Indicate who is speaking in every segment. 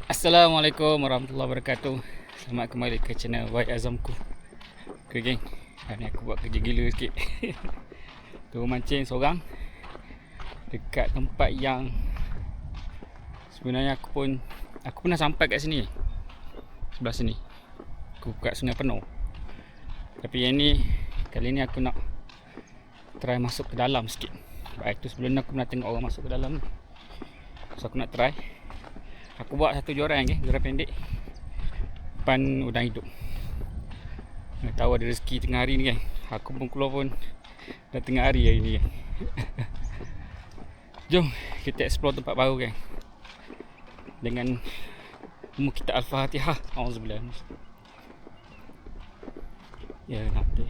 Speaker 1: Assalamualaikum warahmatullahi wabarakatuh. Selamat kembali ke channel Y Azamku. Okay geng, hari ni aku buat kerja gila sikit. Turun mancing seorang dekat tempat yang sebenarnya aku pernah sampai kat sini, sebelah sini. Aku kat Sungai Penuh. Tapi yang ni, kali ni aku nak try masuk ke dalam sikit. Sebab itu sebelum ni aku pernah tengok orang masuk ke dalam ni. So aku nak try. Aku buat satu joran pendek depan udang hidup. Nak tahu ada rezeki tengah hari ni kan. Aku pun keluar pun dah tengah hari ni kan. Jom kita explore tempat baru kan. Dengan kita Al-Fatihah. Auzubillah. Ya nanti.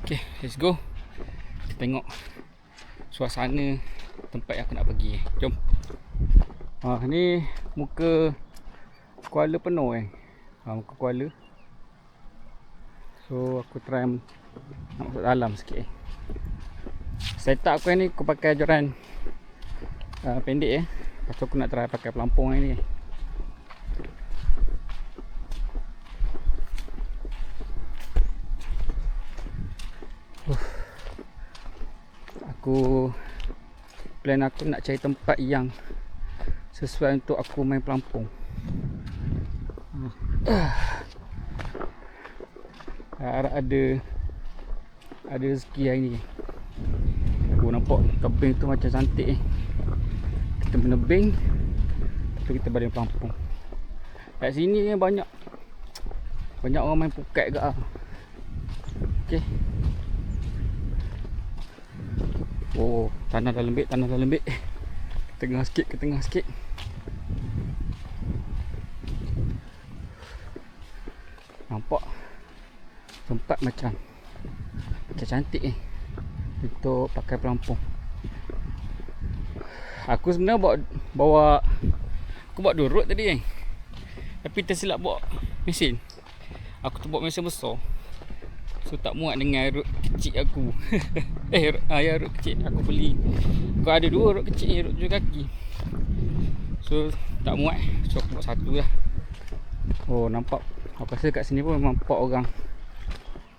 Speaker 1: Okay, let's go. Kita tengok suasana tempat yang aku nak pergi. Jom. Ni muka Kuala Penuh muka Kuala. So aku try nak masuk dalam sikit. Setup aku ni aku pakai joran pendek Lepas tu aku nak try pakai pelampung ni. Plan aku nak cari tempat yang sesuai untuk aku main pelampung. Harap ada rezeki hari ni. Aku nampak tebing tu macam cantik Kita menebing, tapi kita balik pelampung. Kat sini banyak orang main Phuket ke. Okay. Oh, tanah dah lembik. Ke tengah sikit. Nampak tempat macam cantik untuk pakai pelampung. Aku sebenarnya bawa durut tadi tapi tersilap bawa mesin. Aku terbawa mesin besar. So tak muat dengan rod kecil aku. Rod kecil aku beli. Aku ada dua rod kecil, rod 7 kaki. So tak muat. So aku buat satu lah. Oh nampak. Aku rasa kat sini pun nampak orang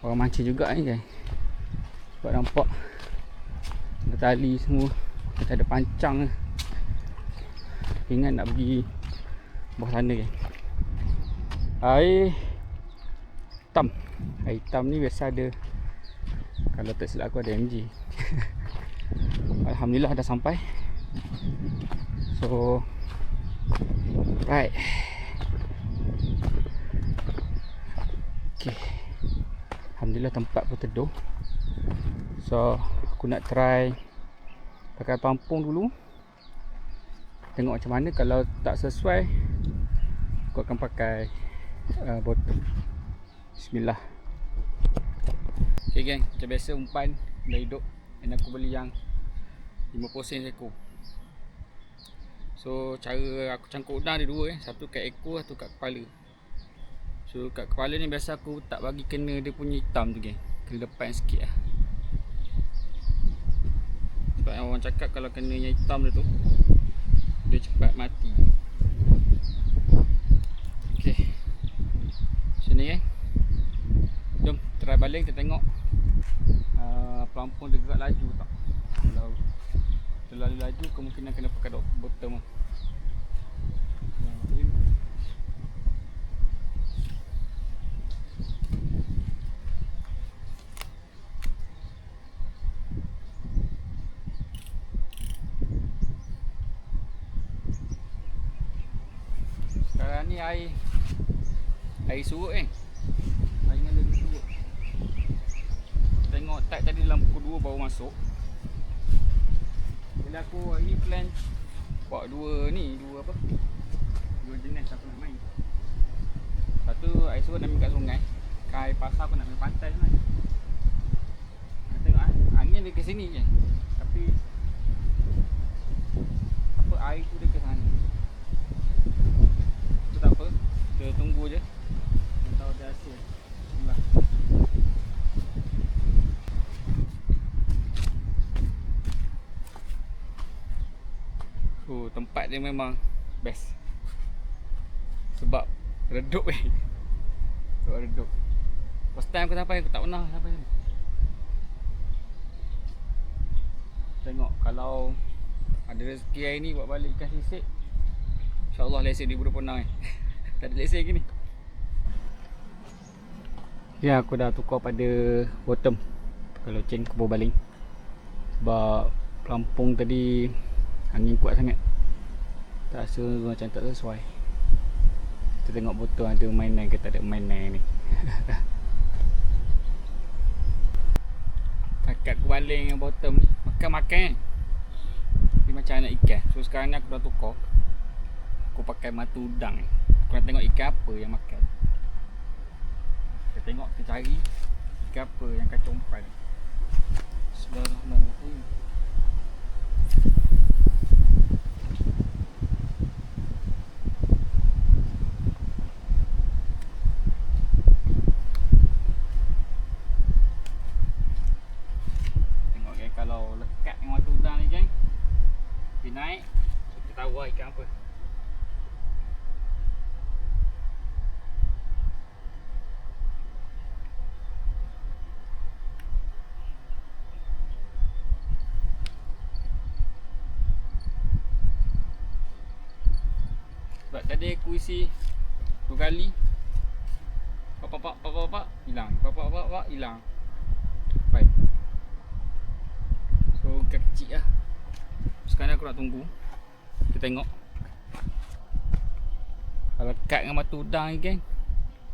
Speaker 1: mancing juga ni guys. Sebab nampak ada tali semua. Kita ada pancang. Ingat nak pergi bawah sana guys. Air hitam ni biasa ada. Kalau tak silap aku ada MG. Alhamdulillah dah sampai. So right. Okay. Alhamdulillah tempat pun teduh. So aku nak try pakai pelampung dulu. Tengok macam mana. Kalau tak sesuai, aku akan pakai botol. Bismillah. Okay geng, macam biasa umpan dah hidup. Dan aku beli yang 50 sen seekor. So cara aku cangkuk udang ada dua Satu kat ekor, satu kat kepala. So kat kepala ni biasa aku tak bagi kena dia punya hitam tu geng. Kena depan sikit lah. Sebab yang orang cakap kalau kena yang hitam dia tu, dia cepat mati. Okay, sini jom try baling, kita tengok pelampung dia gerak laju tak. Kalau terlalu laju kemungkinan kena pakai bottom lah. Sekarang ni air surut Air dengan lagi surut. Tengok tide tadi dalam pukul 2 baru masuk. Bila aku hari ni plan buat dua jenis aku nak main. Satu air surut nak ambil kat sungai. Kat air pasar aku nak ambil pantai sebenarnya. Tengok angin dia ke sini je. Tapi air tu dia ke sana. Tu tak apa. Kita tunggu je. Kita tahu dia hasil. Bismillah. Tempat dia memang best. Sebab redup Sebab redup. First time aku sampai, aku tak pernah sampai sini. Tengok kalau ada rezeki hari ni buat balik ikan sisik, InsyaAllah lesen 2026 Tak ada lesen lagi ni. Ya, aku dah tukar pada bottom kalau chain kubur baling. Sebab pelampung tadi angin kuat sangat, tak rasa macam tak sesuai. Kita tengok bottom ada mainan ke tak ada mainan ni. Kakak aku baling yang bottom ni makan-makan tapi macam anak ikan. So sekarang ni aku dah tukar, aku pakai mata udang ni. Aku nak tengok ikan apa yang makan. Kita tengok, kita cari ikan apa yang kacau umpan. Bismillahirrahmanirrahim. Tengok geng, kalau lekat dengan mata udang ni geng, dia naik, kita tahu lah ikan apa. Sebab tadi aku isi 2 kali, pak hilang, pak hilang. Baik. So ikan kecil lah. Sekarang aku nak tunggu, kita tengok kalau lekat dengan mata udang ni geng,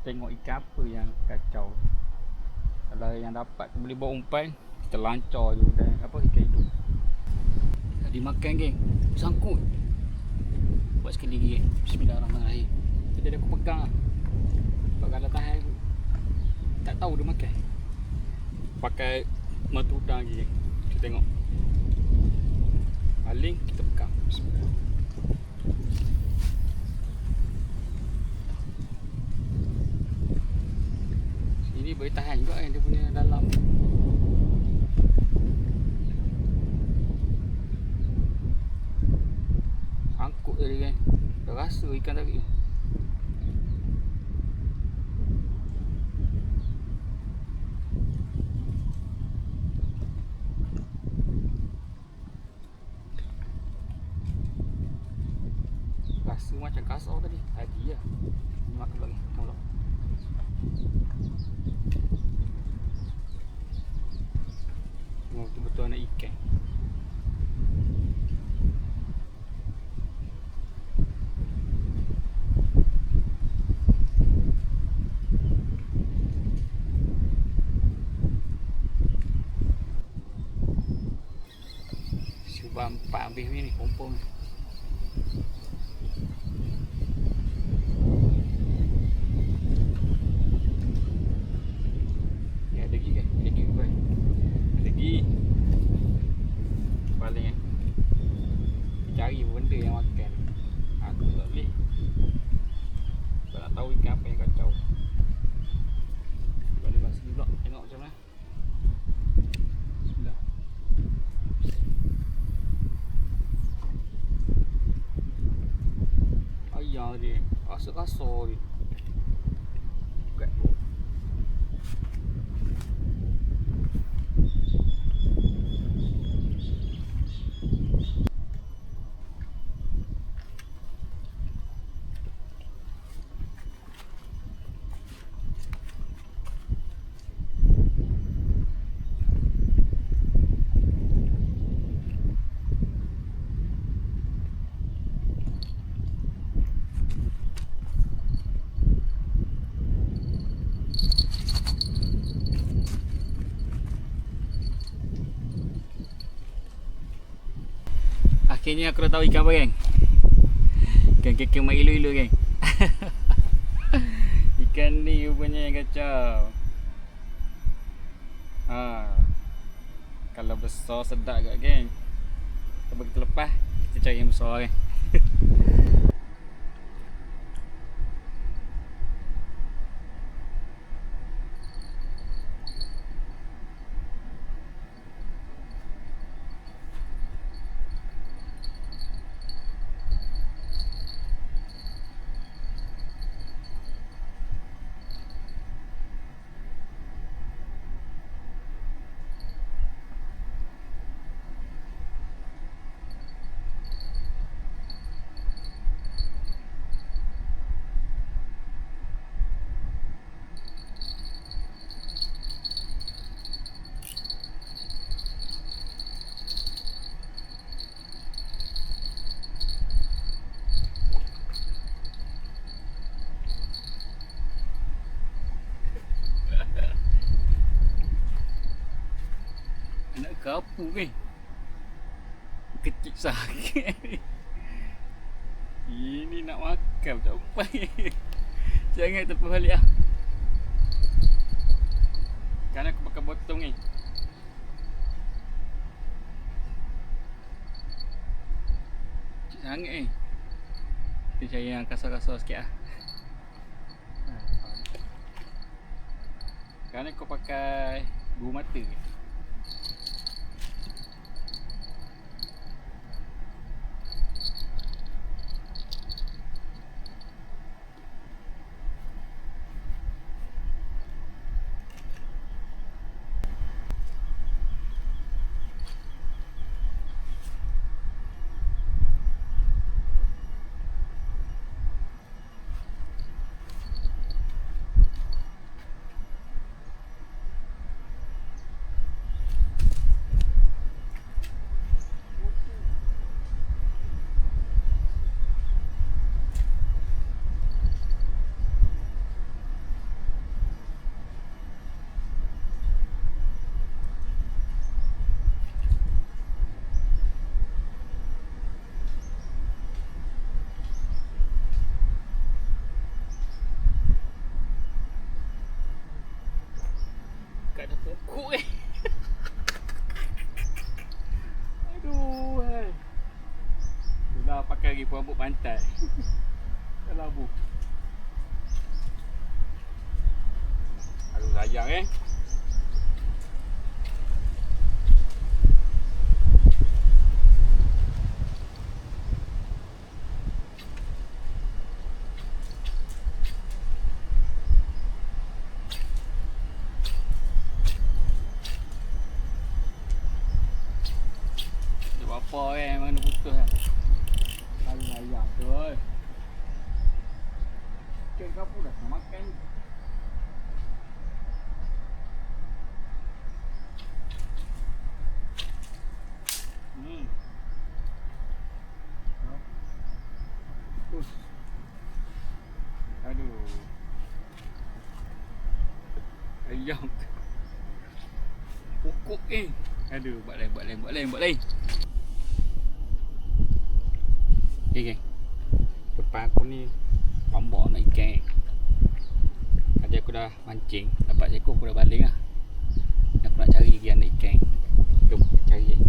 Speaker 1: tengok ikan apa yang kacau. Kalau yang dapat tu boleh bawa umpan, kita lancar je dan apa ikan hidup. Dah dimakan geng, sangkut. Buat sekali lagi geng. Bismillahirrahmanirrahim. Jadi aku pegang lah. Sebab kalau tahan aku tak tahu dia makan. Pakai mata udang lagi geng. Kita tengok. Baling kita pegang. Bismillah. Sini boleh tahan juga kan dia punya dalam. Sangkut tadi kan. Dah rasa ikan tadi. Rasa macam kasar tadi. Tadi lah. Ni makan lagi. Tolong. Oh, betul-betul anak ikan. Cuba 4 habis ni pompong. Ya, ada lagi kan? Lagi buat. Lagi. Paling kan. Cari benda yang makan. Aku tak boleh. Sebab nak tahu ikan apa yang kacau. Balik balik sini pula. Tengok macam mana. Bismillah. Ayah dia. Rasa kasar dia. Bukat. Akhirnya aku dah tahu ikan apa geng. Ikan kekek mak ilu-ilu geng. Ikan ni rupanya yang kacau. Kalau besar sedap kat geng. Sebab kita lepas, kita cari yang besar geng. Kapu ni. Kecil sangat. Ini nak makan tak sampai. Jangan terpuh balik lah. Kan aku pakai botong ni. Kecil sangat ni. Kita cari yang kasar-kasar sikit lah. Sekarang ni kau pakai 2 mata ke? Kat ada pokok eh. Aduh. Itulah pakai lagi rambut pantai. Kalau bu. Aduh sayang eh. Apa memang kena putus kan. Layak tu oi. Ikan kapu dah nak makan. Aduh. Ayam. Pokok eh. Aduh, buat lain. Okay, geng. Depan aku ni tambak nak ikan. Tadi aku dah mancing, dapat seekor aku dah baling lah. Aku nak cari lagi anak ikan. Jom cari.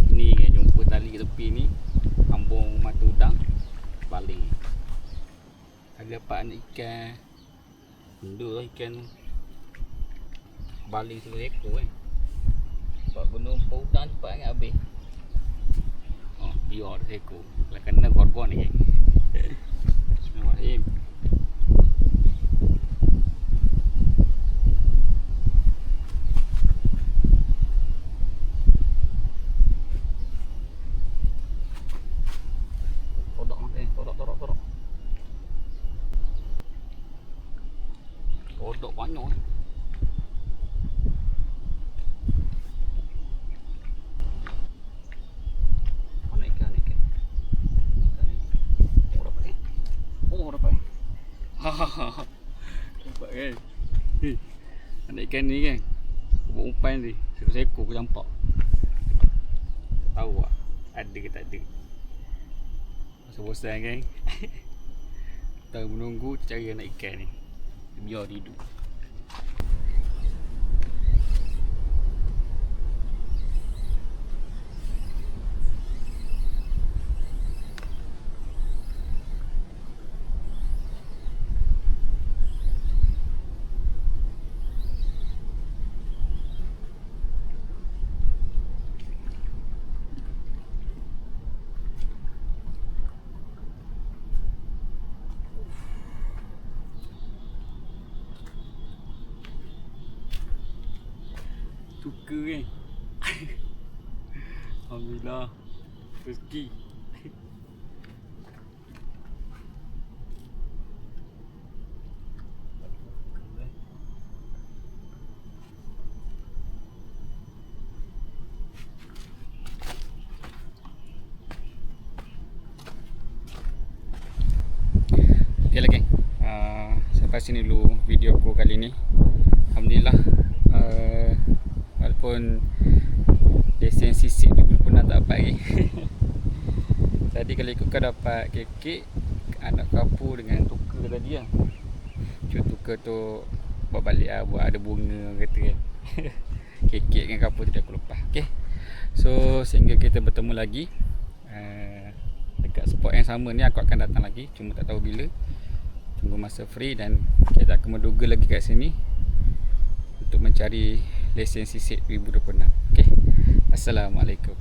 Speaker 1: Ni kan jumpa tali tepi ni, ambung mata udang, baling. Tadi dapat anak ikan. Benda lah ikan baling 10 ekor kan. Sebab benda umpan udang cepat kan habis. Oh, biar dah seekor. Kalau kena gorgon ni kan. Bismillahirrahmanirrahim. Todok makan, todok. Todok banyak. Nampak kan? Anak ikan ni kan, buat umpan ni, seekor-seekor aku campak. Tahu tak ada ke tak ada. Masa bosan kan. Kita menunggu cari anak ikan ni. Biar dia hidup. Suka kan. Alhamdulillah rezeki. Okay lah geng, sampai sini dulu video aku kali ni. Alhamdulillah, walaupun Tadi kalau ikutkan dapat kekek, anak kapur dengan tukar tadi lah. Cuma tukar tu buat balik lah, buat ada bunga kata kan. Kekek dengan kapur tadi aku lepas. Okay, so sehingga kita bertemu lagi dekat spot yang sama ni, aku akan datang lagi, cuma tak tahu bila. Tunggu masa free dan kita akan menduga lagi kat sini untuk mencari lesen sisik 2026. Okay, Assalamualaikum.